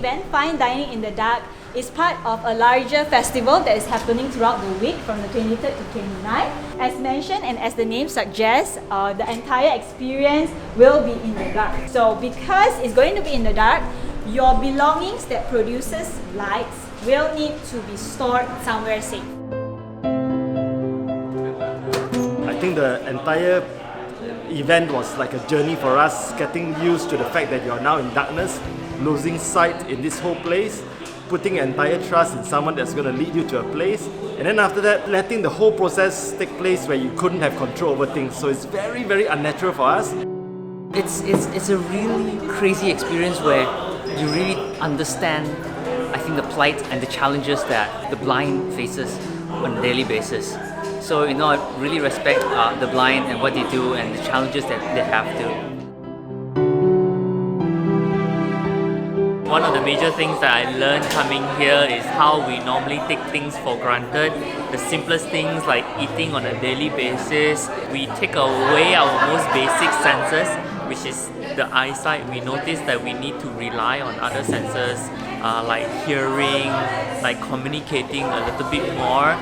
event, Fine Dining in the Dark, is part of a larger festival that is happening throughout the week from the 23rd to 29th. As mentioned and as the name suggests, the entire experience will be in the dark. So because it's going to be in the dark, your belongings that produces lights will need to be stored somewhere safe. I think the entire event was like a journey for us, getting used to the fact that you are now in darkness, losing sight in this whole place, putting entire trust in someone that's going to lead you to a place, and then after that letting the whole process take place where you couldn't have control over things. So it's very, very unnatural for us. It's a really crazy experience where you really understand, I think, the plight and the challenges that the blind faces on a daily basis. So I really respect the blind and what they do and the challenges that they have to. One of the major things that I learned coming here is how we normally take things for granted. The simplest things like eating on a daily basis, we take away our most basic senses, which is the eyesight. We notice that we need to rely on other senses like hearing, like communicating a little bit more.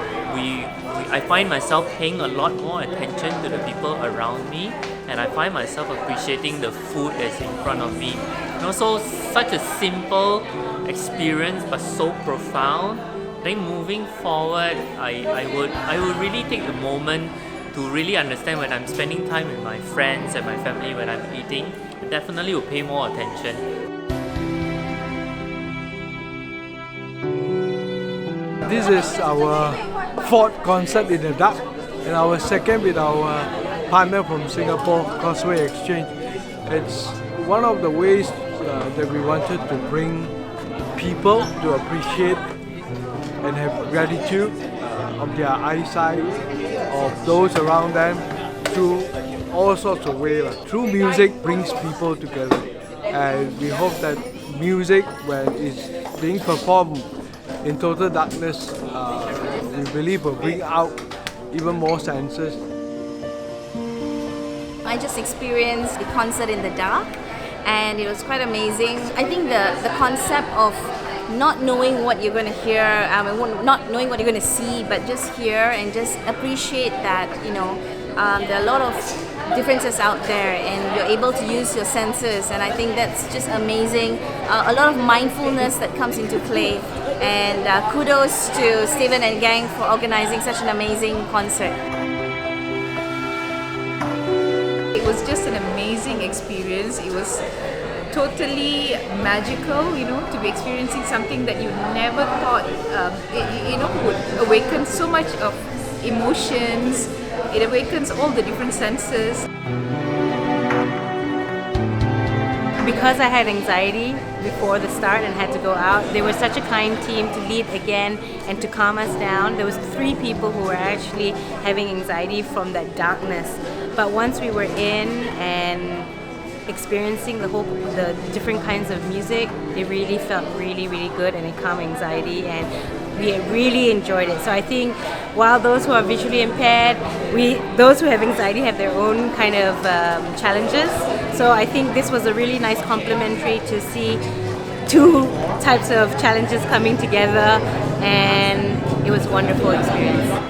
I find myself paying a lot more attention to the people around me, and I find myself appreciating the food that's in front of me. And also such a simple experience but so profound. I think moving forward, I would really take the moment to really understand when I'm spending time with my friends and my family when I'm eating. I definitely will pay more attention. This is our fourth concert in the dark and our second with our partner from Singapore, Causeway Exchange. It's one of the ways that we wanted to bring people to appreciate and have gratitude of their eyesight, of those around them, through all sorts of ways. Through music brings people together, and we hope that music, when it's being performed in total darkness, we believe will bring out even more senses. I just experienced the concert in the dark, and it was quite amazing. I think the concept of not knowing what you're going to hear, not knowing what you're going to see, but just hear and just appreciate that, there are a lot of differences out there and you're able to use your senses, and I think that's just amazing. A lot of mindfulness that comes into play, and kudos to Steven and gang for organizing such an amazing concert. It was just an amazing experience. It was totally magical, to be experiencing something that you never thought, would awaken so much of emotions. It awakens all the different senses. Because I had anxiety before the start and had to go out, they were such a kind team to lead again and to calm us down. There was 3 people who were actually having anxiety from that darkness. But once we were in and experiencing the different kinds of music, it really felt really, really good, and it calmed anxiety, and we really enjoyed it. So I think while those who are visually impaired, those who have anxiety have their own kind of challenges. So I think this was a really nice complementary to see 2 types of challenges coming together, and it was a wonderful experience.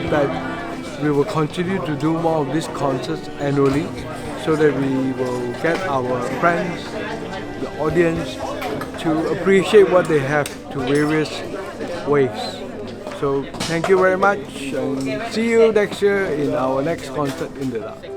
That we will continue to do more of these concerts annually, so that we will get our friends, the audience, to appreciate what they have to various ways. So thank you very much, and see you next year in our next concert in the dark.